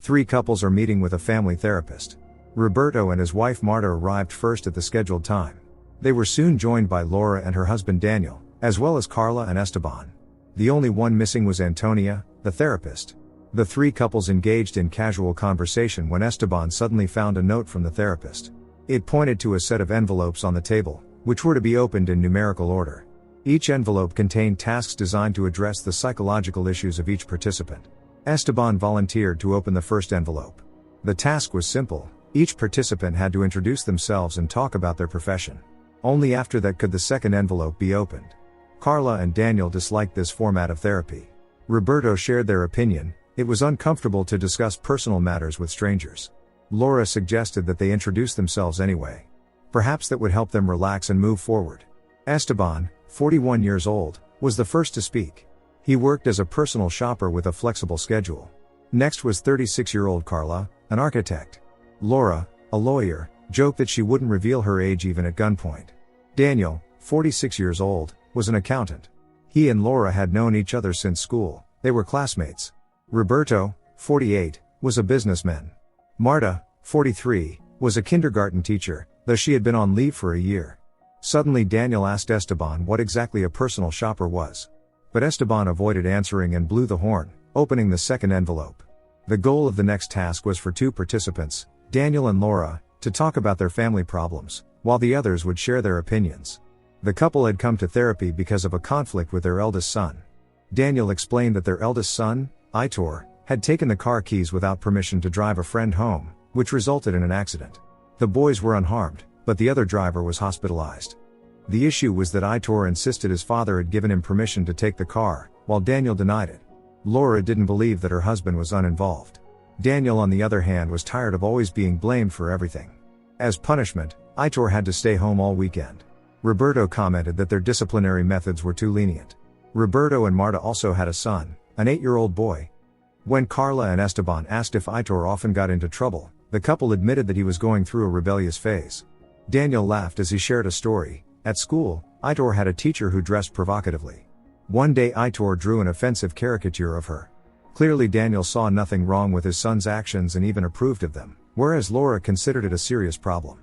Three couples are meeting with a family therapist. Roberto and his wife Marta arrived first at the scheduled time. They were soon joined by Laura and her husband Daniel, as well as Carla and Esteban. The only one missing was Antonia, the therapist. The three couples engaged in casual conversation when Esteban suddenly found a note from the therapist. It pointed to a set of envelopes on the table, which were to be opened in numerical order. Each envelope contained tasks designed to address the psychological issues of each participant. Esteban volunteered to open the first envelope. The task was simple: each participant had to introduce themselves and talk about their profession. Only after that could the second envelope be opened. Carla and Daniel disliked this format of therapy. Roberto shared their opinion: it was uncomfortable to discuss personal matters with strangers. Laura suggested that they introduce themselves anyway. Perhaps that would help them relax and move forward. Esteban, 41 years old, was the first to speak. He worked as a personal shopper with a flexible schedule. Next was 36-year-old Carla, an architect. Laura, a lawyer, joked that she wouldn't reveal her age even at gunpoint. Daniel, 46 years old, was an accountant. He and Laura had known each other since school. They were classmates. Roberto, 48, was a businessman. Marta, 43, was a kindergarten teacher, though she had been on leave for a year. Suddenly Daniel asked Esteban what exactly a personal shopper was. But Esteban avoided answering and blew the horn, opening the second envelope. The goal of the next task was for two participants, Daniel and Laura, to talk about their family problems, while the others would share their opinions. The couple had come to therapy because of a conflict with their eldest son. Daniel explained that their eldest son, Aitor, had taken the car keys without permission to drive a friend home, which resulted in an accident. The boys were unharmed, but the other driver was hospitalized. The issue was that Aitor insisted his father had given him permission to take the car, while Daniel denied it. Laura didn't believe that her husband was uninvolved. Daniel, on the other hand, was tired of always being blamed for everything. As punishment, Aitor had to stay home all weekend. Roberto commented that their disciplinary methods were too lenient. Roberto and Marta also had a son, an 8-year-old boy. When Carla and Esteban asked if Aitor often got into trouble, the couple admitted that he was going through a rebellious phase. Daniel laughed as he shared a story. At school, Aitor had a teacher who dressed provocatively. One day Aitor drew an offensive caricature of her. Clearly Daniel saw nothing wrong with his son's actions and even approved of them, whereas Laura considered it a serious problem.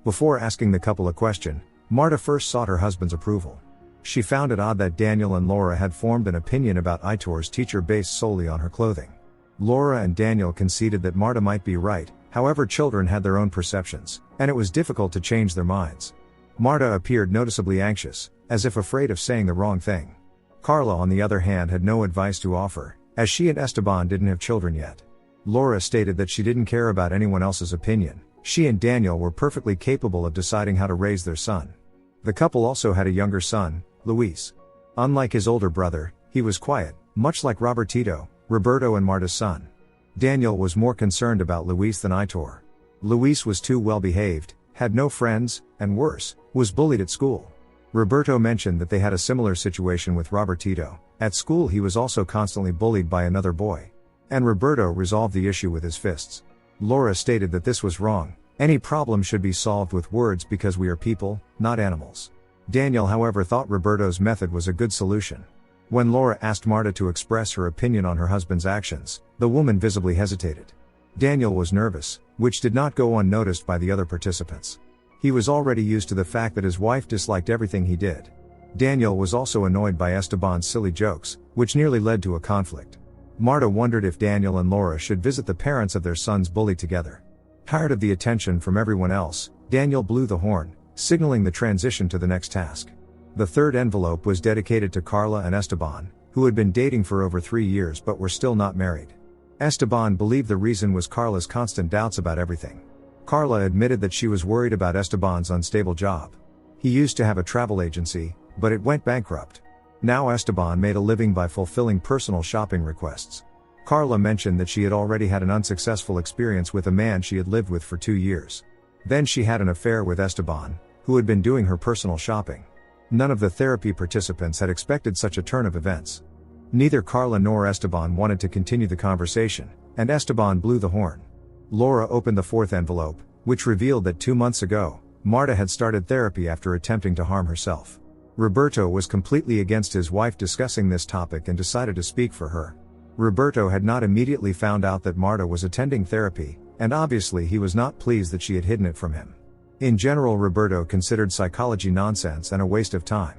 Before asking the couple a question, Marta first sought her husband's approval. She found it odd that Daniel and Laura had formed an opinion about Aitor's teacher based solely on her clothing. Laura and Daniel conceded that Marta might be right, however children had their own perceptions, and it was difficult to change their minds. Marta appeared noticeably anxious, as if afraid of saying the wrong thing. Carla, on the other hand, had no advice to offer, as she and Esteban didn't have children yet. Laura stated that she didn't care about anyone else's opinion. She and Daniel were perfectly capable of deciding how to raise their son. The couple also had a younger son, Luis. Unlike his older brother, he was quiet, much like Robertito, Roberto and Marta's son. Daniel was more concerned about Luis than Aitor. Luis was too well behaved, had no friends, and worse, was bullied at school. Roberto mentioned that they had a similar situation with Robertito. At school he was also constantly bullied by another boy. And Roberto resolved the issue with his fists. Laura stated that this was wrong. Any problem should be solved with words because we are people, not animals. Daniel, however, thought Roberto's method was a good solution. When Laura asked Marta to express her opinion on her husband's actions, the woman visibly hesitated. Daniel was nervous, which did not go unnoticed by the other participants. He was already used to the fact that his wife disliked everything he did. Daniel was also annoyed by Esteban's silly jokes, which nearly led to a conflict. Marta wondered if Daniel and Laura should visit the parents of their son's bully together. Tired of the attention from everyone else, Daniel blew the horn, signaling the transition to the next task. The third envelope was dedicated to Carla and Esteban, who had been dating for over 3 years but were still not married. Esteban believed the reason was Carla's constant doubts about everything. Carla admitted that she was worried about Esteban's unstable job. He used to have a travel agency, but it went bankrupt. Now Esteban made a living by fulfilling personal shopping requests. Carla mentioned that she had already had an unsuccessful experience with a man she had lived with for 2 years. Then she had an affair with Esteban, who had been doing her personal shopping. None of the therapy participants had expected such a turn of events. Neither Carla nor Esteban wanted to continue the conversation, and Esteban blew the horn. Laura opened the fourth envelope, which revealed that 2 months ago, Marta had started therapy after attempting to harm herself. Roberto was completely against his wife discussing this topic and decided to speak for her. Roberto had not immediately found out that Marta was attending therapy, and obviously he was not pleased that she had hidden it from him. In general, Roberto considered psychology nonsense and a waste of time.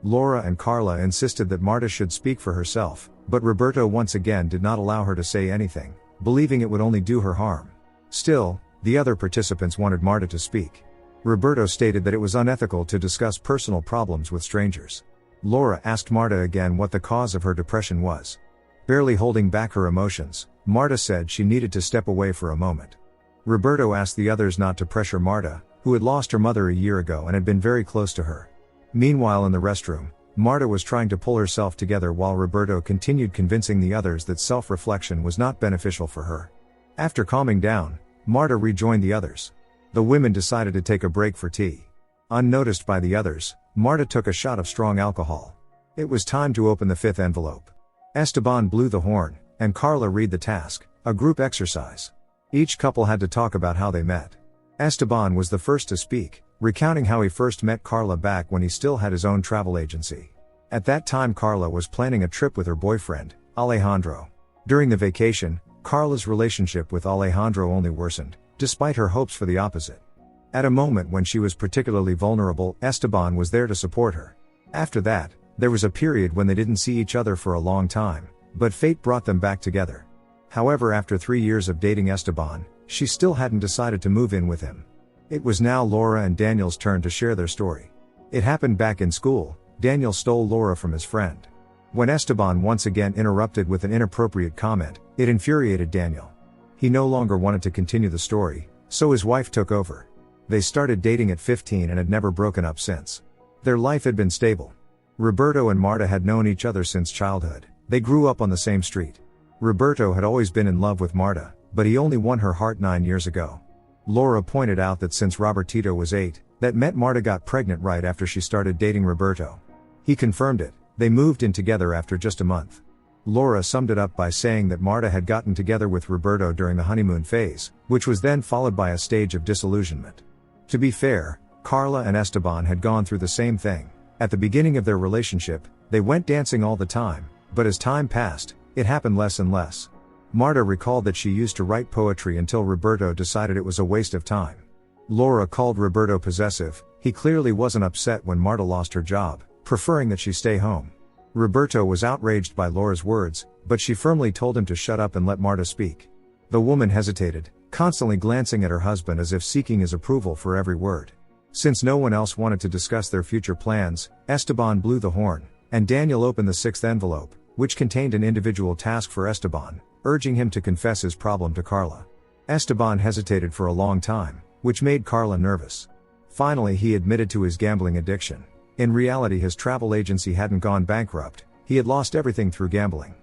Laura and Carla insisted that Marta should speak for herself, but Roberto once again did not allow her to say anything, believing it would only do her harm. Still, the other participants wanted Marta to speak. Roberto stated that it was unethical to discuss personal problems with strangers. Laura asked Marta again what the cause of her depression was. Barely holding back her emotions, Marta said she needed to step away for a moment. Roberto asked the others not to pressure Marta, who had lost her mother a year ago and had been very close to her. Meanwhile, in the restroom, Marta was trying to pull herself together while Roberto continued convincing the others that self-reflection was not beneficial for her. After calming down, Marta rejoined the others. The women decided to take a break for tea. Unnoticed by the others, Marta took a shot of strong alcohol. It was time to open the fifth envelope. Esteban blew the horn, and Carla read the task, a group exercise. Each couple had to talk about how they met. Esteban was the first to speak, recounting how he first met Carla back when he still had his own travel agency. At that time, Carla was planning a trip with her boyfriend, Alejandro. During the vacation, Carla's relationship with Alejandro only worsened, despite her hopes for the opposite. At a moment when she was particularly vulnerable, Esteban was there to support her. After that, there was a period when they didn't see each other for a long time, but fate brought them back together. However, after 3 years of dating Esteban, she still hadn't decided to move in with him. It was now Laura and Daniel's turn to share their story. It happened back in school. Daniel stole Laura from his friend. When Esteban once again interrupted with an inappropriate comment, it infuriated Daniel. He no longer wanted to continue the story, so his wife took over. They started dating at 15 and had never broken up since. Their life had been stable. Roberto and Marta had known each other since childhood. They grew up on the same street. Roberto had always been in love with Marta, but he only won her heart 9 years ago. Laura pointed out that since Robertito was 8, that meant Marta got pregnant right after she started dating Roberto. He confirmed it. They moved in together after just a month. Laura summed it up by saying that Marta had gotten together with Roberto during the honeymoon phase, which was then followed by a stage of disillusionment. To be fair, Carla and Esteban had gone through the same thing. At the beginning of their relationship, they went dancing all the time, but as time passed, it happened less and less. Marta recalled that she used to write poetry until Roberto decided it was a waste of time. Laura called Roberto possessive. He clearly wasn't upset when Marta lost her job, preferring that she stay home. Roberto was outraged by Laura's words, but she firmly told him to shut up and let Marta speak. The woman hesitated, constantly glancing at her husband as if seeking his approval for every word. Since no one else wanted to discuss their future plans, Esteban blew the horn, and Daniel opened the sixth envelope, which contained an individual task for Esteban, urging him to confess his problem to Carla. Esteban hesitated for a long time, which made Carla nervous. Finally, he admitted to his gambling addiction. In reality, his travel agency hadn't gone bankrupt. He had lost everything through gambling.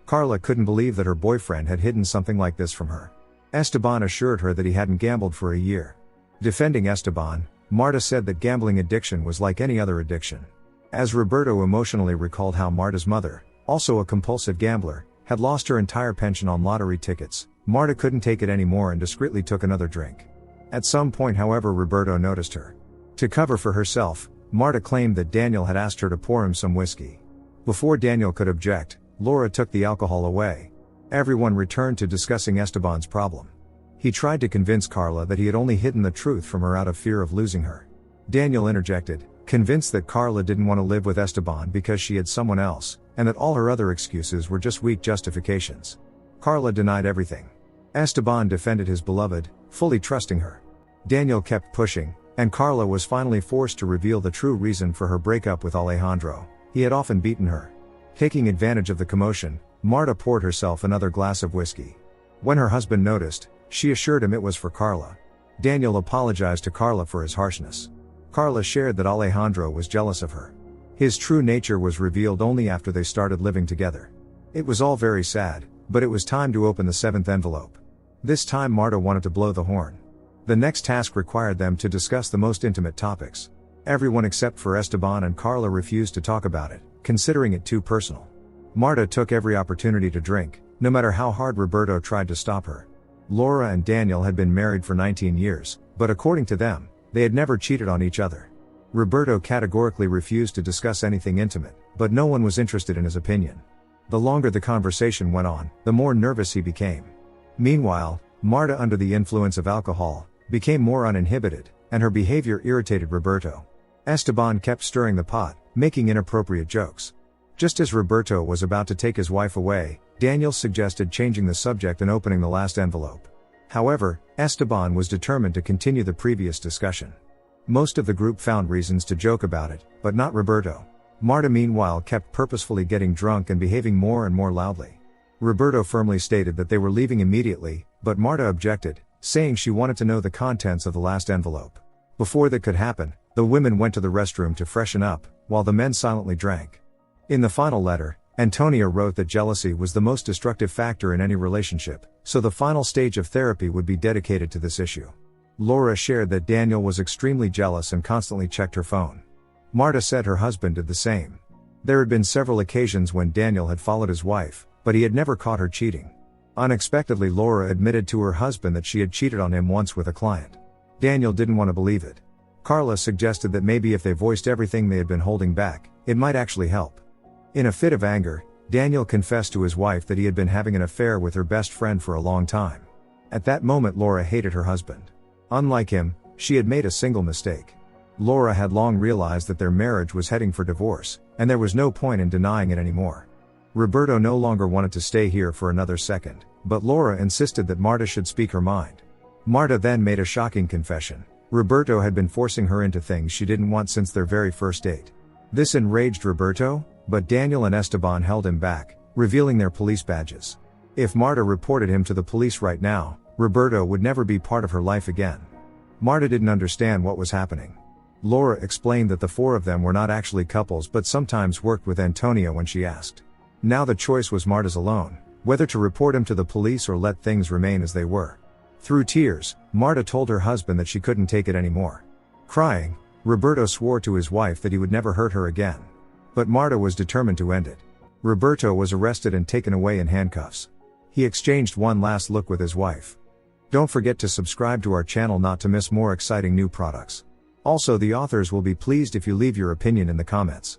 Carla couldn't believe that her boyfriend had hidden something like this from her. Esteban assured her that he hadn't gambled for a year. Defending Esteban, Marta said that gambling addiction was like any other addiction. As Roberto emotionally recalled how Marta's mother, also a compulsive gambler, had lost her entire pension on lottery tickets, Marta couldn't take it anymore and discreetly took another drink. At some point, however, Roberto noticed her. To cover for herself, Marta claimed that Daniel had asked her to pour him some whiskey. Before Daniel could object, Laura took the alcohol away. Everyone returned to discussing Esteban's problem. He tried to convince Carla that he had only hidden the truth from her out of fear of losing her. Daniel interjected, convinced that Carla didn't want to live with Esteban because she had someone else, and that all her other excuses were just weak justifications. Carla denied everything. Esteban defended his beloved, fully trusting her. Daniel kept pushing, and Carla was finally forced to reveal the true reason for her breakup with Alejandro. He had often beaten her. Taking advantage of the commotion, Marta poured herself another glass of whiskey. When her husband noticed, she assured him it was for Carla. Daniel apologized to Carla for his harshness. Carla shared that Alejandro was jealous of her. His true nature was revealed only after they started living together. It was all very sad, but it was time to open the seventh envelope. This time Marta wanted to blow the horn. The next task required them to discuss the most intimate topics. Everyone except for Esteban and Carla refused to talk about it, considering it too personal. Marta took every opportunity to drink, no matter how hard Roberto tried to stop her. Laura and Daniel had been married for 19 years, but according to them, they had never cheated on each other. Roberto categorically refused to discuss anything intimate, but no one was interested in his opinion. The longer the conversation went on, the more nervous he became. Meanwhile, Marta, under the influence of alcohol, became more uninhibited, and her behavior irritated Roberto. Esteban kept stirring the pot, making inappropriate jokes. Just as Roberto was about to take his wife away, Daniel suggested changing the subject and opening the last envelope. However, Esteban was determined to continue the previous discussion. Most of the group found reasons to joke about it, but not Roberto. Marta meanwhile kept purposefully getting drunk and behaving more and more loudly. Roberto firmly stated that they were leaving immediately, but Marta objected, saying she wanted to know the contents of the last envelope. Before that could happen, the women went to the restroom to freshen up, while the men silently drank. In the final letter, Antonia wrote that jealousy was the most destructive factor in any relationship, so the final stage of therapy would be dedicated to this issue. Laura shared that Daniel was extremely jealous and constantly checked her phone. Marta said her husband did the same. There had been several occasions when Daniel had followed his wife, but he had never caught her cheating. Unexpectedly, Laura admitted to her husband that she had cheated on him once with a client. Daniel didn't want to believe it. Carla suggested that maybe if they voiced everything they had been holding back, it might actually help. In a fit of anger, Daniel confessed to his wife that he had been having an affair with her best friend for a long time. At that moment, Laura hated her husband. Unlike him, she had made a single mistake. Laura had long realized that their marriage was heading for divorce, and there was no point in denying it anymore. Roberto no longer wanted to stay here for another second, but Laura insisted that Marta should speak her mind. Marta then made a shocking confession. Roberto had been forcing her into things she didn't want since their very first date. This enraged Roberto, but Daniel and Esteban held him back, revealing their police badges. If Marta reported him to the police right now, Roberto would never be part of her life again. Marta didn't understand what was happening. Laura explained that the four of them were not actually couples but sometimes worked with Antonia when she asked. Now the choice was Marta's alone, whether to report him to the police or let things remain as they were. Through tears, Marta told her husband that she couldn't take it anymore. Crying, Roberto swore to his wife that he would never hurt her again. But Marta was determined to end it. Roberto was arrested and taken away in handcuffs. He exchanged one last look with his wife. Don't forget to subscribe to our channel not to miss more exciting new products. Also, the authors will be pleased if you leave your opinion in the comments.